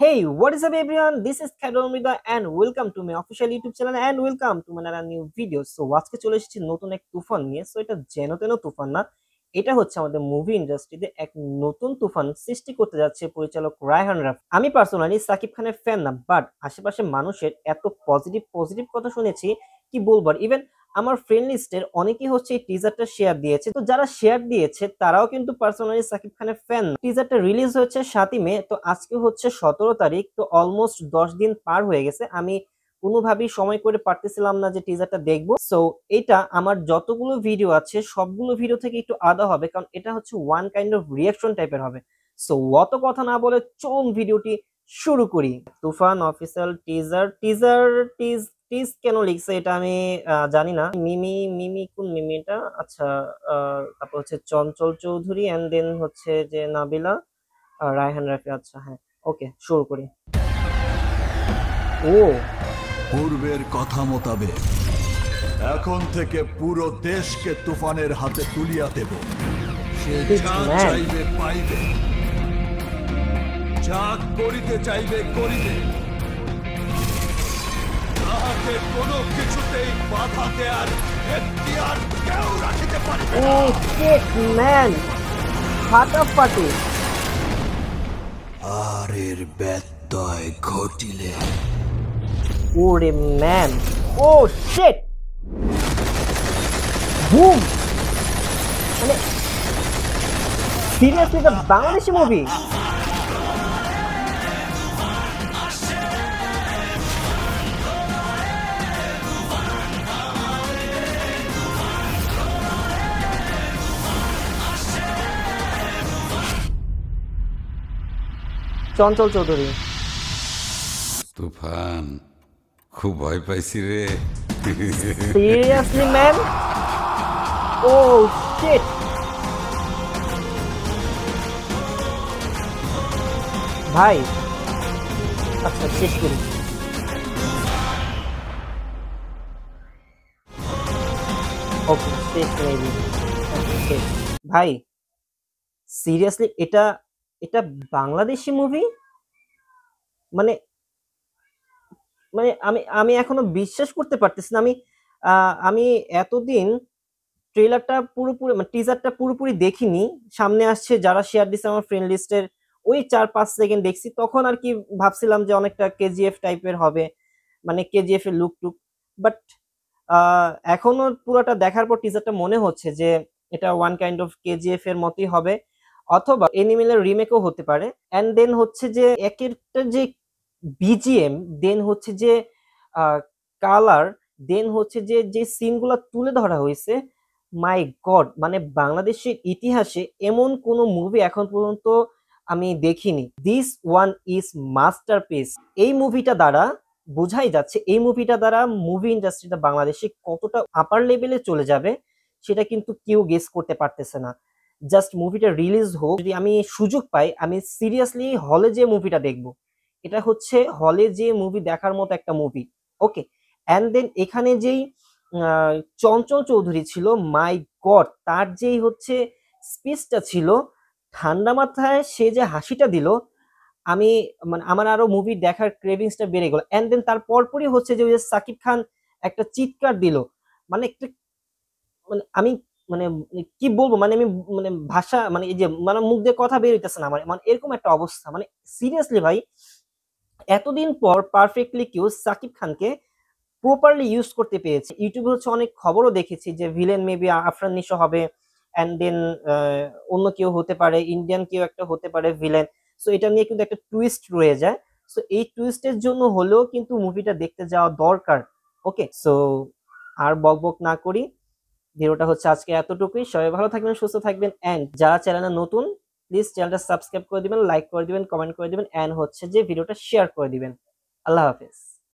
Hey, what is up everyone? This is Khairul Mida and welcome to my official YouTube channel and welcome to another new video. So আজকে চলে এসেছি নতুন এক তুফান নিয়ে। So এটা যেন তেন তুফান না, এটা হচ্ছে আমাদের মুভি ইন্ডাস্ট্রিতে এক নতুন তুফান সৃষ্টি করতে যাচ্ছে পরিচালক রায়হান রাফি। আমি পার্সোনালি সাকিব খানের ফ্যান না, বাট আশেপাশে মানুষের এত পজিটিভ পজিটিভ কথা শুনেছি কি বলবো। ইভেন আমার ফ্রেন্ড লিস্টের অনেকেই হচ্ছে এই টিজারটা শেয়ার দিয়েছে। তো যারা শেয়ার দিয়েছে তারাও কিন্তু পার্সোনালি সাকিব খানের ফ্যান। টিজারটা রিলিজ হয়েছে 7ই মে, তো আজকে হচ্ছে 17 তারিখ, তো অলমোস্ট 10 দিন পার হয়ে গেছে। আমি কোনোভাবেই সময় করে পারতেছিলাম না যে টিজারটা দেখবো। সো এটা আমার যতগুলো ভিডিও আছে সবগুলো ভিডিও থেকে একটু আলাদা হবে, কারণ এটা হচ্ছে ওয়ান কাইন্ড অফ রিয়াকশন টাইপের হবে। সো অত কথা না বলে চলুন ভিডিওটি শুরু করি। তুফান অফিসিয়াল টিজার টিজার টিজ টিজ কেন লিখছে এটা আমি জানি না। মিমি মিমি কোন মিমি এটা? আচ্ছা, তারপর হচ্ছে চঞ্চল চৌধুরী এন্ড দেন হচ্ছে যে নাবিলা, রায়হান রাফি। আচ্ছা হ্যাঁ, ওকে শুরু করি। ও পূর্বের কথা মোতাবেক এখন থেকে পুরো দেশকে তুফানের হাতে তুলিয়া দেব। সে যা চাইবে পাইবে, যা করিতে চাইবে করিবে, তাহাকে কোনো কিছুতেই বাধা দেয়ার এখতিয়ার কেউ রাখিতে পারিবে না। ও শিট ম্যান, ফাটাফাটি। আর এর ব্যত্যয় ঘটিলে ওরে ম্যান, ও শিট, বুম। মানে সিরিয়াসলি এটা বাংলাদেশি মুভি? চঞ্চল চৌধুরী। তুফান, খুব ভয় পাইছি রে। সিরিয়াসলি ম্যান, ও শিট। ভাই আচ্ছা শেষ করি। ওকে শেষ করে দিই। ভাই সিরিয়াসলি এটা এটা বাংলাদেশি মুভি? মানে মানে আমি আমি এখনো বিশ্বাস করতে পারতেছি না। আমি এতদিন ট্রেলারটা পুরোপুরি মানে টিজারটা পুরোপুরি দেখিনি। সামনে আসছে যারা শেয়ার দিছে আমার ফ্রেন্ড লিস্টের, ওই 4-5 সেকেন্ড দেখছি। তখন আর কি ভাবছিলাম যে অনেকটা কেজিএফ টাইপের হবে, মানে কেজিএফ এর লুক টুক। বাট এখনো পুরোটা দেখার পর টিজারটা মনে হচ্ছে যে এটা ওয়ান কাইন্ড অফ কেজিএফ এর মতোই হবে, অথবা এনিমেলের রিমেকও হতে পারে। এন্ড দেন হচ্ছে যে একের যে বিজিএম, দেন হচ্ছে যে কালার, দেন হচ্ছে যে যে সিনগুলো তুলে ধরা হয়েছে, মাই গড, মানে বাংলাদেশের ইতিহাসে এমন কোন মুভি এখন পর্যন্ত আমি দেখিনি। This one is masterpiece. এই মুভিটা দ্বারা বোঝাই যাচ্ছে, এই মুভিটা দ্বারা মুভি ইন্ডাস্ট্রিটা বাংলাদেশে কতটা আপার লেভেলে চলে যাবে সেটা কিন্তু কেউ গেস করতে পারতেছে না। জাস্ট মুভিটা রিলিজ হোক, যদি আমি সুযোগ পাই আমি সিরিয়াসলি হলে যে মুভিটা দেখবো। এটা হচ্ছে হলে যে মুভি দেখার মতো একটা মুভি। ওকে, অ্যান্ড দেন এখানে যেই চঞ্চল চৌধুরী ছিল, মাই গড, তার যেই হচ্ছে স্পিচটা ছিল, ঠান্ডা মাথায় সে যে হাসিটা দিল, আমি মানে আমার আরো মুভি দেখার ক্রেভিংসটা বেড়ে গেল। এন্ড দেন তার পরপরই হচ্ছে যে ওই যে সাকিব খান একটা চিৎকার দিল, মানে একটা মানে আমি মানে কি বলবো, মানে আমি মানে ভাষা মানে এই যে মানে মুখ দিয়ে কথা বের হইতেছে না আমার, মানে এরকম একটা অবস্থা। মানে সিরিয়াসলি ভাই, এতদিন পর পারফেক্টলি কেউ সাকিব খানকে প্রপারলি ইউজ করতে পেরেছে। ইউটিউবে হচ্ছে অনেক খবরও দেখেছি যে ভিলেন মেবি আফরান নিশো হবে, অ্যান্ড দেন অন্য কেউ হতে পারে, ইন্ডিয়ান কেউ একটা হতে পারে ভিলেন। সো এটা নিয়ে কিন্তু একটা টুইস্ট রয়ে যায়। সো এই টুইস্টের জন্য হলেও কিন্তু মুভিটা দেখতে যাওয়া দরকার। ওকে, সো আর বকবক না করি, ভিডিওটা হচ্ছে আজকে এতটুকুই। সবাই ভালো থাকবেন, সুস্থ থাকবেন, অ্যান্ড যারা চ্যানেলে নতুন প্লিজ চ্যানেলটা সাবস্ক্রাইব করে দিবেন, লাইক করে দিবেন, কমেন্ট করে দিবেন, অ্যান্ড হচ্ছে যে ভিডিওটা শেয়ার করে দিবেন। আল্লাহ হাফেজ।